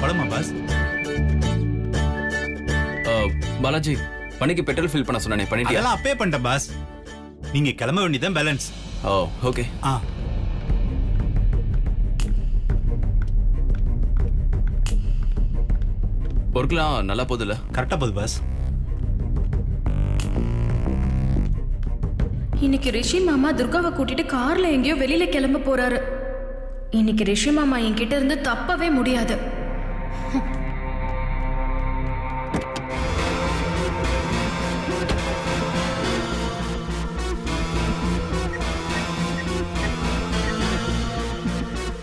போலாமா பாஸ்? பாலாஜி வண்டிக்கு petrol fill பண்ண சொன்னேன், பண்ணிட்டியா? அதெல்லாம் அப்பே பண்ணிட்டேன் பாஸ். நீங்க கிளம்ப வேண்டியதான் பேலன்ஸ். ஓ ஓகே. ஒர்க்லாம் நல்லா போகுதுல்ல? கரெக்டா போகுது பாஸ். இன்னைக்கு ரிஷி மாமா துர்காவை கூட்டிட்டு கார்ல எங்கேயோ வெளியில கிளம்ப போறாரு. இன்னைக்கு ரிஷி மாமா என்கிட்ட இருந்து தப்பவே முடியாது.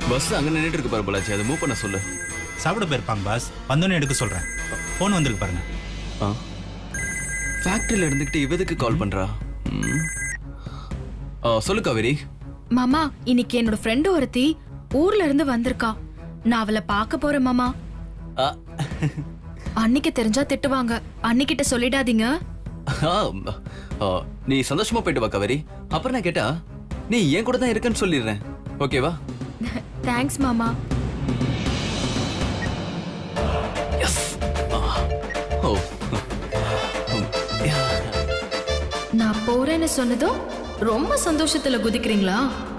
பஸ் அங்க நின்னுட்டு இருக்கு பாரு பாலாஜி, அதை மூவ் பண்ண சொல்லு. சாப்பிட போயிருப்பாங்க பாஸ், வந்தோன்னு எடுக்க சொல்றேன். போன் வந்திருக்கு பாருங்க. ஃபேக்டரியில இருந்துகிட்டு இவதுக்கு கால் பண்றா? சொல்லு காவேரி. மாமா, இன்னைக்கு என்னோட ஃப்ரெண்டு ஒருத்தி ஊர்ல இருந்து வந்திருக்கா. நான் அவளை பார்க்க போறேன் மாமா. அன்னைக்கு தெரிஞ்சா திட்டுவாங்க, அன்னிக்கிட்ட சொல்லிடாதீங்க. நீ சந்தோஷமா போயிட்டு வா காவேரி. அப்புறம் நான் கேட்டா நீ என் கூட தான் இருக்கேன்னு சொல்லிடுறேன், ஓகேவா? தேங்க்ஸ் மாமா. நான் போறேன்னு சொன்னதும் ரொம்ப சந்தோஷத்துல குதிக்கிறீங்களா?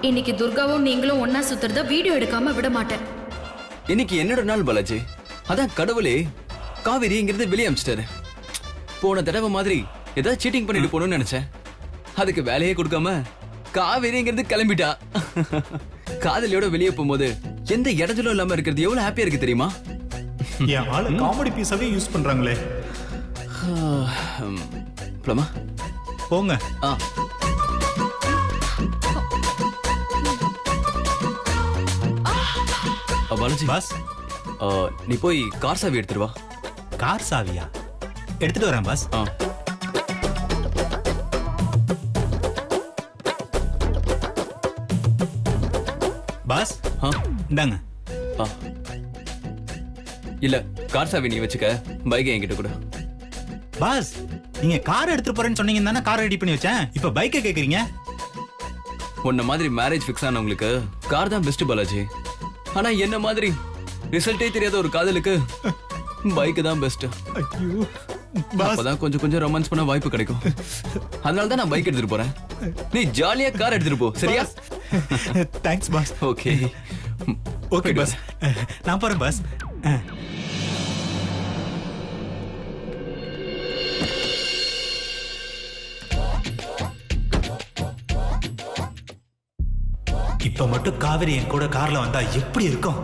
இன்னைக்கு துர்காவும் நீங்களும் ஒன்னா சுத்துறத வீடியோ எடுக்காம விட மாட்டேன். இன்னைக்கு என்னோட நாள் பாலாஜி. அதான் கடவுளே காவேரி இங்கிருந்து வெளியே அமிச்சிட்டாரு. போன தடவை மாதிரி ஏதாவது சீட்டிங் பண்ணிட்டு போகணும்னு நினைச்சேன். அதுக்கு வேலையே கொடுக்காம காவேரி இங்கிருந்து கிளம்பிட்டா. காதலியோட வெளியே போகும்போது எந்த இடத்துல இல்லாம இருக்கிறது எவ்வளவு ஹாப்பியா இருக்கு தெரியுமா? என் ஆளு காமெடி பீஸாவே யூஸ் பண்றாங்களே. போலாமா? போங்க. பாலாஜி பாஸ், நீ போய் கார் சாவி எடுத்துட்டு வா. கார் சாவியா? எடுத்துட்டு வரேன் பாஸ். பாஸ் இந்தாங்க. இல்ல கார் சாவி நீ வச்சுக்க, பைக் என்கிட்ட கூட. பாஸ், நீங்க கார் எடுத்துட்டு போறேன்னு சொன்னீங்க தானே கார் ரெடி பண்ணி வச்சேன். இப்ப பைக்கை கேக்குறீங்க? உன்ன மாதிரி மேரேஜ் ஃபிக்ஸ் ஆனவங்களுக்கு கார் தான் பெஸ்ட் பாலாஜி. ஆனா என்ன மாதிரி ரிசல்ட்டே தெரியாத ஒரு காதலுக்கு பைக் தான் பெஸ்ட். அப்பதான் கொஞ்சம் கொஞ்சம் ரொமான்ஸ் பண்ண வாய்ப்பு கிடைக்கும். அதனால தான் நான் பைக் எடுத்துட்டு போறேன். நீ ஜாலியா கார் எடுத்துட்டு போ, சரியா? Thanks boss. Okay okay boss, நான் போறேன் பாஸ். இப்ப மட்டும் காவேரி என் கூட கார்ல வந்தா எப்படி இருக்கும்?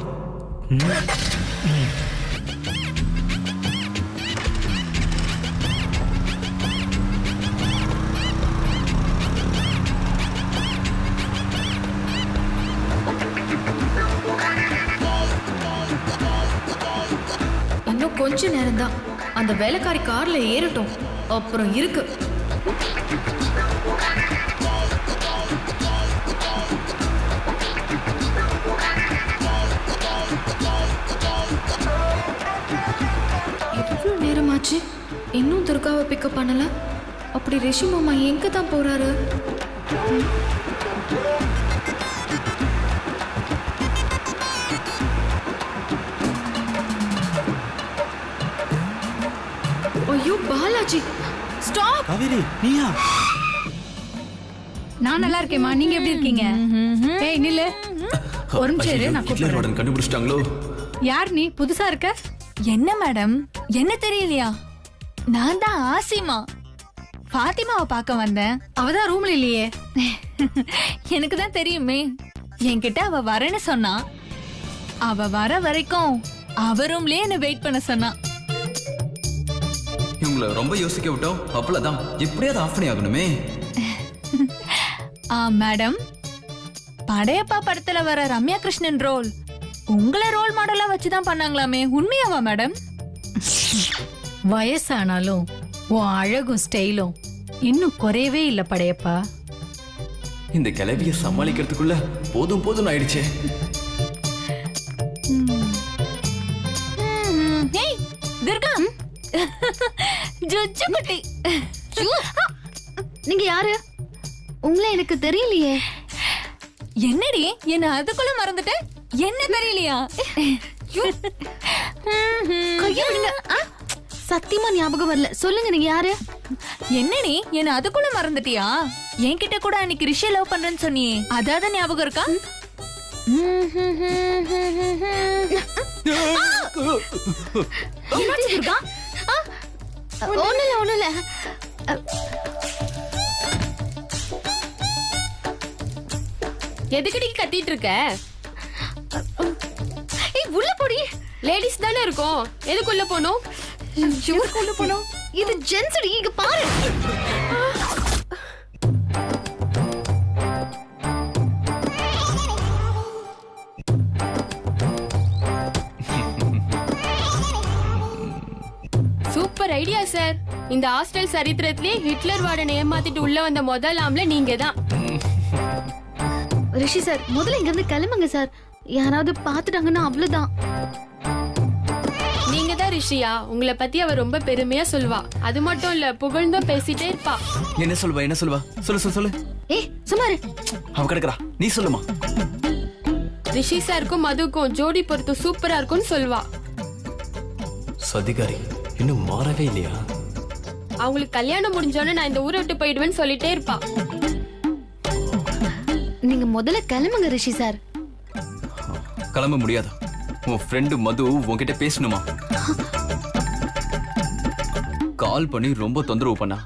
இன்னும் கொஞ்ச நேரம் தான். அந்த வேலைக்காரி கார்ல ஏறட்டும், அப்புறம் இருக்கு. எவ்வளவு நேரமாச்சு, இன்னும் துர்காவை பிக்கப் பண்ணல. அப்படி ரிஷி மாமா எங்க தான் போறாரு? ஐயோ பாலாஜி, ஸ்டாப். காவேரி நீயா? நான் நல்லா இருக்கேம்மா, நீங்க எப்படி இருக்கீங்க? ஏய் நில்லு, ஒரு நிமிஷம் இரு, நான் கூப்பிடுறேன். கண்டுபிடிச்சிட்டாங்களோ? யார் நீ? புதுசா இருக்க? என்ன மேடம், என்ன தெரியலையா? நான் தான் ஆசிமா, ஃபாத்திமாவை பார்க்க வந்தேன். அவதான் ரூம்ல இல்லையே. எனக்கு தான் தெரியுமே. என்கிட்ட அவ வரேன்னு சொன்னா. அவ வர வரைக்கும் அவ ரூம்லயே என்ன வெயிட் பண்ண சொன்னா. இவங்கள ரொம்ப யோசிக்க விட்டோம். அவ்வளவுதான், எப்படியாவது ஆஃப் பண்ணி ஆகணுமே. மேடம், படையப்பா படத்துல வர ரம்யா கிருஷ்ணன் ரோல் உங்களை ரோல் மாடலா வச்சுதான் பண்ணாங்களாமே, உண்மையாவா மேடம்? வயசானாலும் உன் அழகும் ஸ்டைலும் இன்னும் குறையவே இல்ல படையப்பா. இந்த கிளவிய சமாளிக்கிறதுக்குள்ள போதும் போதும் ஆயிடுச்சே. துர்கா, ஜுஜு குட்டி. நீங்க யாரு? உங்களை எனக்கு தெரியலையே. என்னடி என்ன அதுக்குள்ள மறந்துட்ட? என்ன தெரியலையா? கையை விடுங்க. சத்தியமா ஞாபகம் வரல. சொல்லுங்க நீங்க யாரு? என்னடி என்ன அதுக்குள்ள மறந்துட்டியா? என்கிட்ட கூட அன்னைக்கு ரிஷி லவ் பண்றேன்னு சொன்னியே, அதாவது ஞாபகம் இருக்கா? என்னாச்சு துர்கா? ஒண்ணும் இல்ல. எதுக்கடி கத்திட்டு இருக்க? ஏய் உள்ள போடி. லேடிஸ் தானே இருக்கோம், எதுக்குள்ள போனோம்? உள்ள போனோம். இது ஜென்ஸ் டி, இங்க பாரு. Super idea sir. இந்த ஹாஸ்டல் சரித்திரத்திலே ஹிட்லர் வார்டனை ஏமாத்திட்டு உள்ள வந்த முதல் ஆம்பளை நீங்க தான். ரிஷி சார், முதல்ல இங்க இருந்து கிளம்புங்க சார். யாராவது பாத்துட்டாங்கன்னா அவ்வளவுதான். நீங்க தான் ரிஷியா? உங்களை பத்தி அவ ரொம்ப பெருமையா சொல்வா. அது மட்டும் இல்ல, புகழ்ந்தும் பேசிட்டே இருப்பா. என்ன சொல்வா? சொல்லு. ஏய் சுமாரு. அவ கிடக்குறா, நீ சொல்லுமா. ரிஷி சாருக்கும் மதுக்கும் ஜோடி பொறுத்து சூப்பரா இருக்கும்னு சொல்வா. சதிகாரி இன்னும் மாறவே இல்லையா? அவங்களுக்கு கல்யாணம் முடிஞ்சோன்னு நான் இந்த ஊரை விட்டு போயிடுவேன்னு சொல்லிட்டே இருப்பா. நீங்க முதல்ல கிளம்புங்க ரிஷி சார். கிளம்ப முடியாதா? உன் ஃப்ரெண்டு மது உன்கிட்ட பேசணுமா? கால் பண்ணி ரொம்ப தொந்தரவு பண்ணா.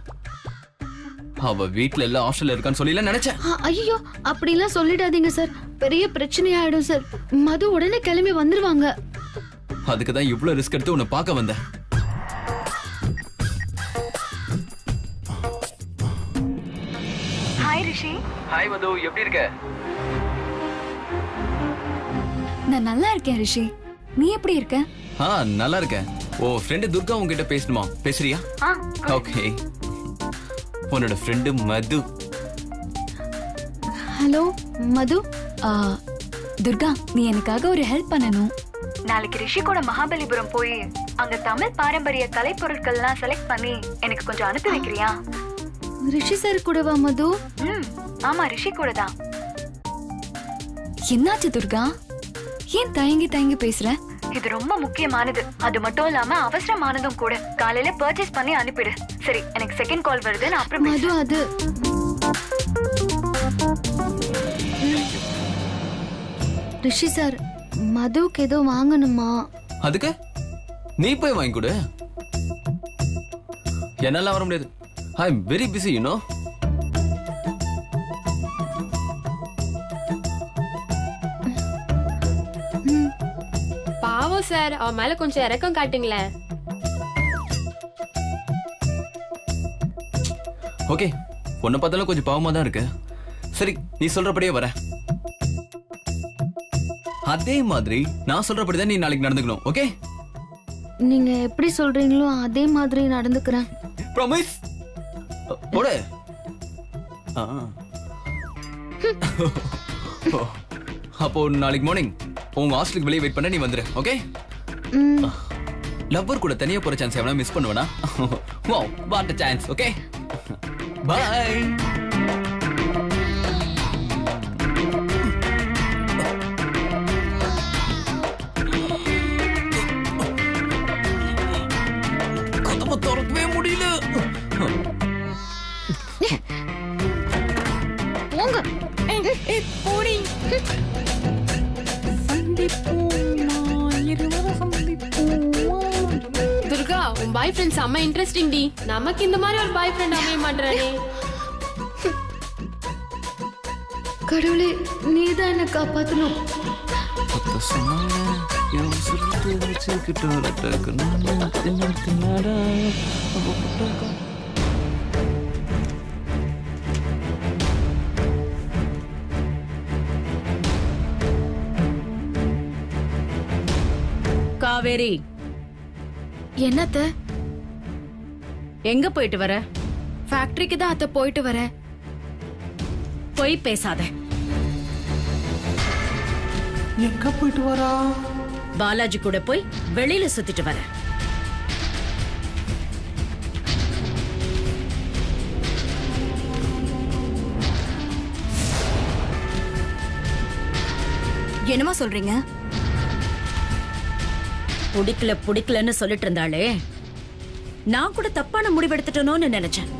அவ வீட்ல எல்லாம் ஹாஸ்டல்ல இருக்கான்னு சொல்லல நினைச்சேன். ஐயோ அப்படிலாம் சொல்லிடாதீங்க சார். பெரிய பிரச்சனையாயிடும் சார். மது உடனே கிளம்பி வந்துருவாங்க. அதுக்குதான் இவ்வளவு ரிஸ்க் எடுத்து உன்னை பார்க்க வந்தேன். ஹாய் ரிஷி. ஹாய் மது, எப்படி இருக்க? நான் நல்லா இருக்கேன் ரிஷி. நீ எப்படி இருக்க? நல்லா இருக்கேன். உன் ஃப்ரெண்டு துர்கா உன்கிட்ட பேசணுமா? பேசுறியா? ஓகே. உன்னோட ஃப்ரெண்டு மது. ஹலோ மது. துர்கா, நீ எனக்காக ஒரு ஹெல்ப் பண்ணணும். நாளைக்கு ரிஷி கூட மகாபலிபுரம் போய் அங்க தமிழ் பாரம்பரிய கலை பொருட்கள்லாம் செலக்ட் பண்ணி எனக்கு கொஞ்சம் அனுப்பி வைக்கிறியா? ரிஷி சார் கூடவா மது? ஆமா, ரிஷி கூட தான். என்னாச்சு துர்கா? ஏன் தயங்கி பேசுற? இது ரொம்ப முக்கியமானது. அது மட்டும் இல்லாம அவசரமானதும் கூட. காலையில பர்ச்சேஸ் பண்ணி அனுப்பிடு. சரி, எனக்கு செகண்ட் கால் வருது, நான் அப்புறம் மது அது ரிஷி சார், மதுவுக்கு ஏதோ வாங்கணுமா? அதுக்கு நீ போய் வாங்கி கொடு. என்னால வர முடியாது. I am very busy, you know. பாவம் சார், அவ மேல கொஞ்சம் இரக்கம் காட்டுங்களேன். ஓகே, உன்னை பார்த்தாலும் கொஞ்சம் பாவமா தான் இருக்கு. சரி, நீ சொல்றபடியே வர. அதே மாதிரி நான் சொல்றபடிதான் நீ நாளைக்கு நடந்துக்கணும். ஓகே? நீங்க எப்படி சொல்றீங்களோ அதே மாதிரி நடந்துக்கிறேன். ப்ராமிஸ். போடு. அப்போ நாளைக்கு மார்னிங் உங்க ஹாஸ்டலுக்கு வெளியே வெயிட் பண்ண நீ வந்துரு. ஓகே? லவ்வர் கூட தனியா போற சான்ஸ் எவனா மிஸ் பண்ணுவனா? Wow, what a chance. Okay? Bye. கதவை திறக்கவே முடியல. போங்க. போடி. துர்கா, உன் பாய் ஃப்ரெண்ட் செம்ம இன்ட்ரெஸ்டிங் டி. நமக்கு இந்த மாதிரி ஒரு பாய் ஃப்ரெண்ட் அமைய மாட்டறானே. கடவுளே, நீதான் என்ன காப்பாத்தணும். காவேரி, என்னத்த? எங்க போயிட்டு வர? ஃபேக்டரிக்கு தான் அத்தை போயிட்டு வரேன். பொய் பேசாத. எங்க போயிட்டு வரா? பாலாஜி கூட போய் வெளியில சுத்திட்டு வர. என்னமா சொல்றீங்க? பிடிக்கலன்னு சொல்லிட்டு இருந்தாளே, நான் கூட தப்பான முடிவெடுத்துட்டனோன்னு நினைச்சேன்.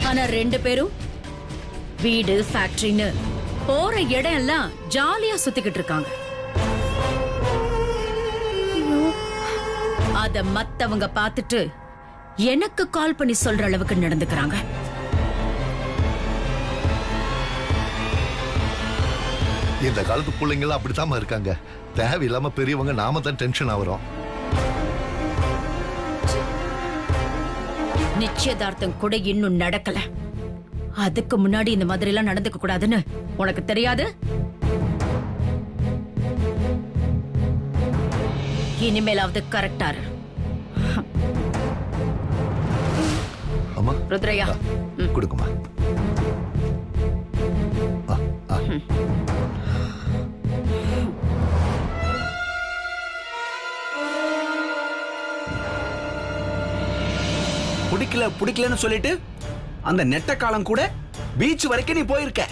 ஆனா 2 பேரும் வீடு ஃபேக்டரின்னு போற இடம் எல்லாம் ஜாலியா சுத்திக்கிட்டு இருக்காங்க. அத மத்தவங்க பார்த்துட்டு எனக்கு கால் பண்ணி சொல்ற அளவுக்கு நடந்துக்கிறாங்க. இந்த காலத்து பிள்ளைங்க அப்படித்தான் இருக்காங்க. தேவையில்லாம பெரியவங்க நாம தான் டென்ஷன் ஆகிறோம். நிச்சயதார்த்தம் கூட இன்னும் நடக்கல. அதுக்கு முன்னாடி இந்த மாதிரி எல்லாம் நடந்துக்க கூடாதுன்னு உனக்கு தெரியாது? இனிமேலாவது கரெக்டா இரு. அம்மா ருத்ரையா, கொடுக்குமா. பிடிக்கலன்னு சொல்லிட்டு அந்த நெட்ட காலம் கூட பீச் வரைக்கும் நீ போயிருக்க.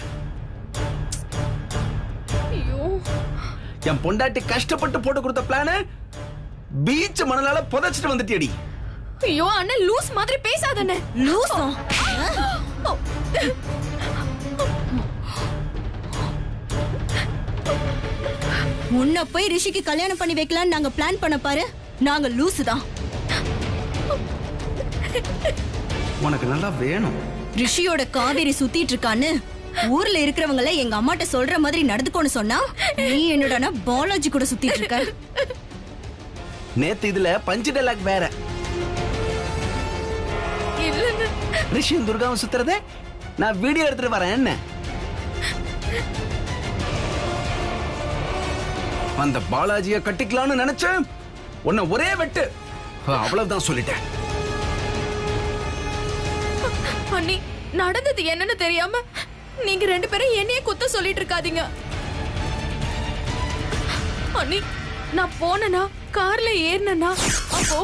என் பொண்டாட்டி கஷ்டப்பட்டு போட்டு கொடுத்த பிளான பீச் மணலால புதைச்சிட்டு வந்துட்டியடி. ஐயோ அண்ணன் லூஸ் மாதிரி பேசாதண்ணே. லூசா? உன்னை போய் ரிஷிக்கு கல்யாணம் பண்ணி வைக்கலாம்னு நாங்க பிளான் பண்ண பாரு. நாங்க லூசு தான். உனக்கு நல்லா வேணும். ரிஷியோட காவேரி சுத்திட்டு இருக்கான்னு ஊர்ல இருக்கிறவங்கள எங்க அம்மாட்ட சொல்ற மாதிரி நடந்துக்கோன்னு சொன்னா, நீ என்னடா பாலாஜி கூட சுத்திட்டு இருக்க. நேத்து இதுல பஞ்சு டைலாக் வேற. ரிஷியும் துர்காவும் சுத்துறதே நான் வீடியோ எடுத்துட்டு வரேன். என்ன அந்த பாலாஜிய கட்டிக்கலாம்னு நினைச்சேன். உன்னை ஒரே வெட்டு. அவ்வளவுதான் சொல்லிட்டேன். அண்ணி, நடந்தது என்னன்னு தெரியாம நீங்க 2 பேரும் என்னையே குத்த சொல்லிட்டு இருக்காதீங்க. அண்ணி, நான் போனனா கார்ல ஏறினா அப்போ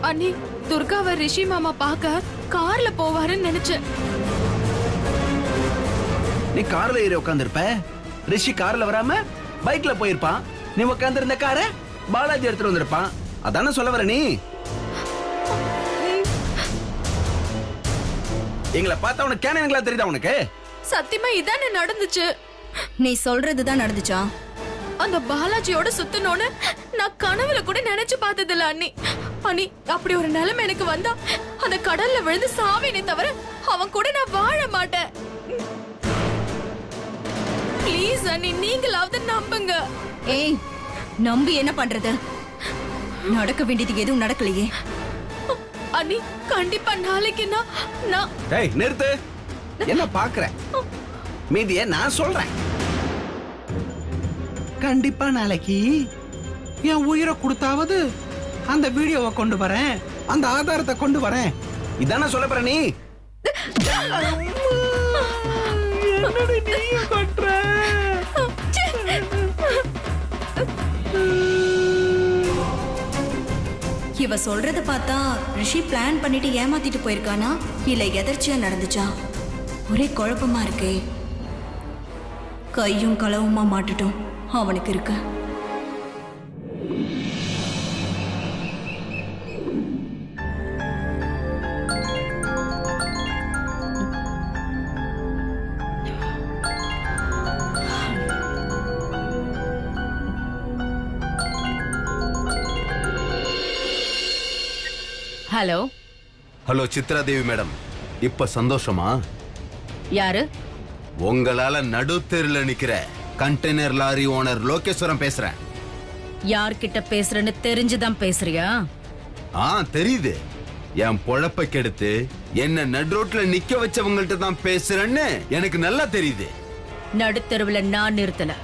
அண்ணி, துர்காவை ரிஷி மாமா பார்க்க கார்ல போவாருன்னு நினைச்சேன். நீ கார்ல ஏறி உட்கார்ந்து இருப்ப. ரிஷி கார்ல வராம பைக்ல போயிருப்பான். நீ உட்கார்ந்து இருந்த காரை பாலாஜி எடுத்துட்டு வந்திருப்பான். அதானே சொல்ல வர நீ? எங்களை பார்த்தா உனக்கு கேனங்களா தெரியுதா உனக்கு? சத்தியமா இதானே நடந்துச்சு. நீ சொல்றதுதான் நடந்துச்சா? அந்த பாலாஜியோட சுத்தணும்னு நான் கனவுல கூட நினைச்சு பார்த்தது இல்ல அண்ணி. அண்ணி, அப்படி ஒரு நிலைமை எனக்கு வந்தா அந்த கடல்ல விழுந்து சாவேனே தவிர அவன் கூட நான் வாழ மாட்டேன். ப்ளீஸ் அண்ணி, நீங்களாவது நம்புங்க. ஏய், நம்பி என்ன பண்றது? நடக்க வேண்டியது எதுவும் நடக்கலையே. அண்ணி, கண்டிப்பா நாளைக்கு நான் ஏய் நிறுத்து. என்ன பாக்குற? மீதிய நான் சொல்றேன். கண்டிப்பா நாளைக்கு என் உயிரை கொடுத்தாவது அந்த வீடியோவை கொண்டு வரேன், அந்த ஆதாரத்தை கொண்டு வரேன். இதானே சொல்ல போற நீ? என்னடி நீ பண்ற? இவ சொல்றத பார்த்தா ரிஷி பிளான் பண்ணிட்டு ஏமாத்திட்டு போயிருக்கானா, இல்ல எதர்ச்சியா நடந்துச்சா? ஒரே குழப்பமா இருக்கே. கையும் களவுமா மாட்டுட்டும் அவனுக்கு இருக்க. ஹலோ. ஹலோ சித்ரா தேவி மேடம், இப்ப சந்தோஷமா? யாரு? உங்களால நடுத்தெருல நிக்கிற கண்டெய்னர் லாரி ஓனர் லோகேஸ்வரம் பேசுறேன். யார்கிட்ட பேசுறேன்னு தெரிஞ்சுதான் பேசுறியா? தெரியுது. என் பொழப்ப கெடுத்து என்ன நடுரோட்ல நிக்க வச்சவங்கள்ட்ட தான் பேசுறேன்னு எனக்கு நல்லா தெரியுது. நடுத்தெருவுல நான் நிறுத்தல,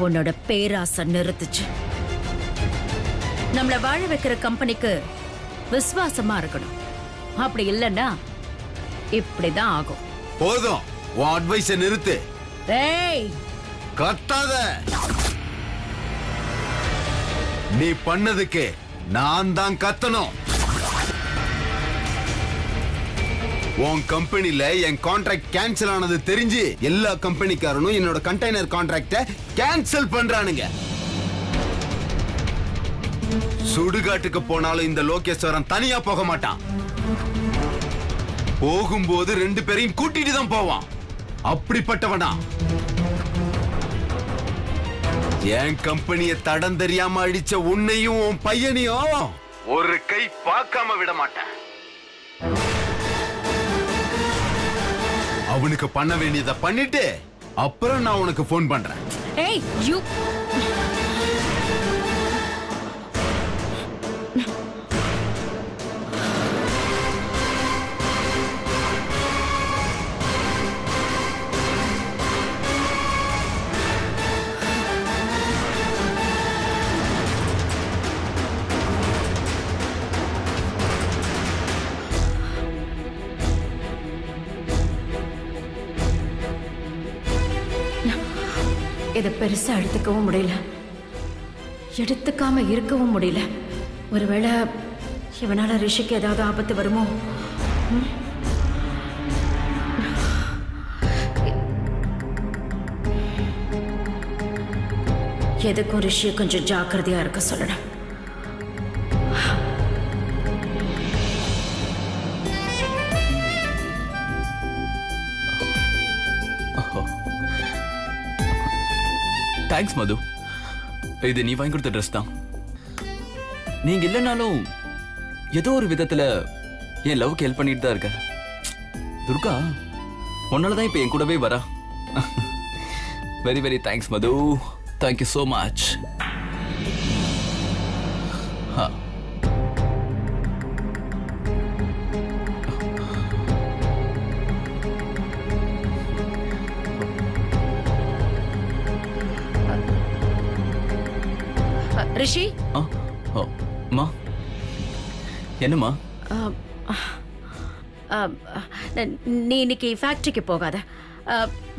உன்னோட பேராசை நிறுத்துச்சு. நம்மள வாழ வைக்கிற கம்பெனிக்கு விசுவாசமா இருக்கணும். அப்படி இல்லன்னா இப்படிதான் ஆகும். போதும், உன் அட்வைஸ நிறுத்து. ஏய், கத்தாத. நீ பண்ணதுக்கு நான் தான் கத்தணும். உன் கம்பெனில என் கான்ட்ராக்ட் கேன்சல் ஆனது தெரிஞ்சு எல்லா கம்பெனிக்காரனும் என்னோட கண்டெய்னர் கான்ட்ராக்ட கேன்சல் பண்றானுங்க. சுடுகாட்டுக்கு போனாலும் இந்த லோகேஸ்வரன் தனியா போக மாட்டான். போகும்போது 2 பேரையும் கூட்டிட்டு தான் போவான். அப்படிப்பட்டவனா என் கம்பெனிய தடம் தெரியாம அடிச்ச உன்னையும் உன் பையனையும் ஒரு கை பார்க்காம விட மாட்டேன். அவனுக்கு பண்ண வேண்டியதை பண்ணிட்டு அப்புறம் நான் உனக்கு போன் பண்றேன். ஏய், யூ இதை பெருசா எடுத்துக்கவும் முடியல, எடுத்துக்காம இருக்கவும் முடியல. ஒருவேளை இவனால ரிஷிக்கு ஏதாவது ஆபத்து வருமோ? எதுக்கும் ரிஷியை கொஞ்சம் ஜாக்கிரதையா இருக்க சொல்லணும். தேங்க்ஸ் மது. இது நீ வாங்கி கொடுத்த ட்ரெஸ் தான். நீங்க இல்லைனாலும் ஏதோ ஒரு விதத்துல என் லவ்க்கு ஹெல்ப் பண்ணிட்டு தான் இருக்க. துர்கா உன்னாலதான் இப்ப என் கூடவே வரா. Very very thanks Madhu. Thank you so much. Rishi, என்னம்மா? நீ இன்னைக்கு ஃபேக்டரிக்கு போகாத,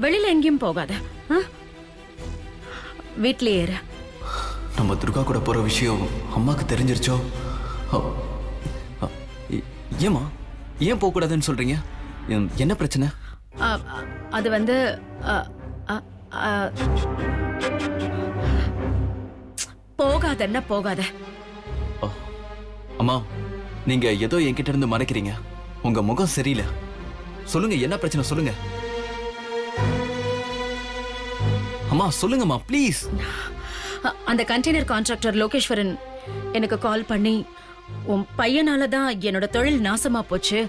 வெளியில எங்கேயும் போகாத, வீட்லயே இரு. நம்ம துர்கா கூட போற விஷயம் அம்மாக்கு தெரிஞ்சிருச்சோ? ஏமா ஏன் போக கூடாதுன்னு சொல்றீங்க? என்ன பிரச்சனை? அது வந்து போகாதன்னா போகாத. அம்மா, நீங்க ஏதோ என்கிட்ட இருந்து மறைக்கிறீங்க. உங்க முகம் சரியில்லை. சொல்லுங்க, என்ன பிரச்சனை சொல்லுங்க. அம்மா சொல்லுங்கம்மா ப்ளீஸ். அந்த கண்டெய்னர் கான்ட்ராக்டர் லோகேஸ்வரன் எனக்கு கால் பண்ணி, உன் பையனால தான் என்னோட தொழில் நாசமா போச்சு,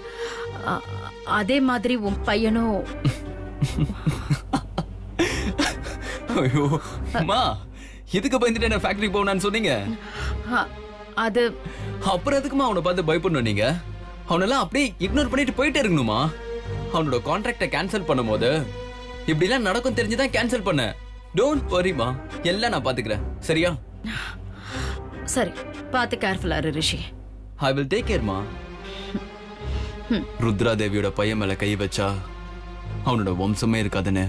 அதே மாதிரி உன் பையனும். ஐயோ அம்மா, எதுக்கு பயந்துட்டு என்ன ஃபேக்டரிக்கு போனான்னு சொன்னீங்க? அது அப்புறம் எதுக்குமா அவனை பார்த்து பயப்படணும்? நீங்க அவனெல்லாம் அப்படியே இக்னோர் பண்ணிட்டு போயிட்டே இருக்கணுமா? அவனோட கான்ட்ராக்டை கேன்சல் பண்ணும்போது இப்படிலாம் நடக்கும் தெரிஞ்சுதான் கேன்சல் பண்ண. டோன்ட் வரிமா, எல்லாம் நான் பாத்துக்கிறேன். சரியா? சரி, பார்த்து கேர்ஃபுல்லா இரு ரிஷி. ஐ வில் டேக் கேர்மா. ருத்ரா தேவியோட பையன் மேல கை வச்சா அவனோட வம்சமே இருக்காதுன்னு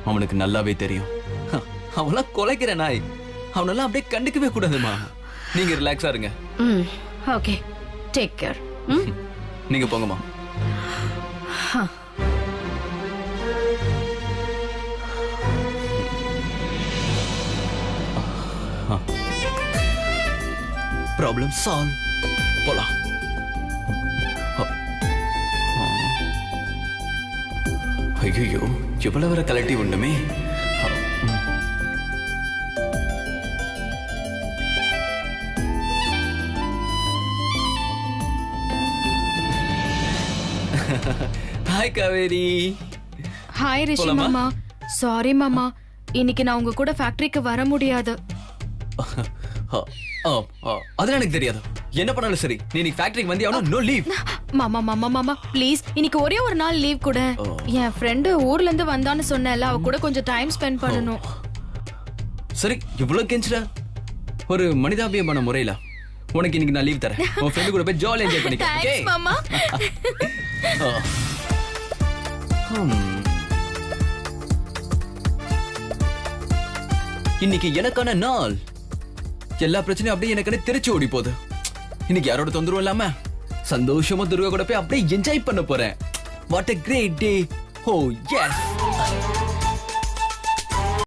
அவனுக்கு நல்லாவே தெரியும். அவெல்லாம் கொலைக்கிற நாய். அவனெல்லாம் அப்படியே கண்டுக்கவே கூடாதுமா. நீங்க ரிலாக்ஸா இருங்க. Okay, take care. நீங்க போங்கம்மா. Problem solve. போலாம். ஐயோ, எவ்வளவு வர கலட்டி உண்டுமே. ஹாய் காவேரி. ஹாய் ரிஷி மாமா. சாரி மாமா, இன்னைக்கு நான் உங்க கூட ஃபேக்டரிக்கு வர முடியாது. அதெல்லாம் எனக்கு தெரியாது. என்ன பண்ணாலும் சரி, நீ இன்னைக்கு ஃபேக்டரிக்கு வந்தியாவணும். No leave. மாமா மாமா மாமா ப்ளீஸ், இன்னைக்கு ஒரே ஒரு நாள் லீவ் கூட. என் ஃப்ரெண்டு ஊர்ல இருந்து வந்தான்னு சொன்னேன்ல, அவ கூட கொஞ்சம் டைம் ஸ்பெண்ட் பண்ணணும். சரி, இவ்வளவு கெஞ்சுற. ஒரு மனிதாபியமான முறையில உனக்கு இன்னைக்கு நான் லீவ் தரேன். உன் ஃப்ரெண்டு கூட போய் ஜாலியா என்ஜாய் பண்ணிக்க. தேங்க்ஸ் மாமா. இன்னைக்கு எனக்கான நாள். எல்லா பிரச்சனையும் அப்படியே எனக்கு திருச்சி ஓடி போகுது. இன்னைக்கு யாரோட தொந்தரவும் இல்லாம சந்தோஷமா துர்கா கூட போய் அப்படியே என்ஜாய் பண்ண போறேன். What a great day. Oh yes.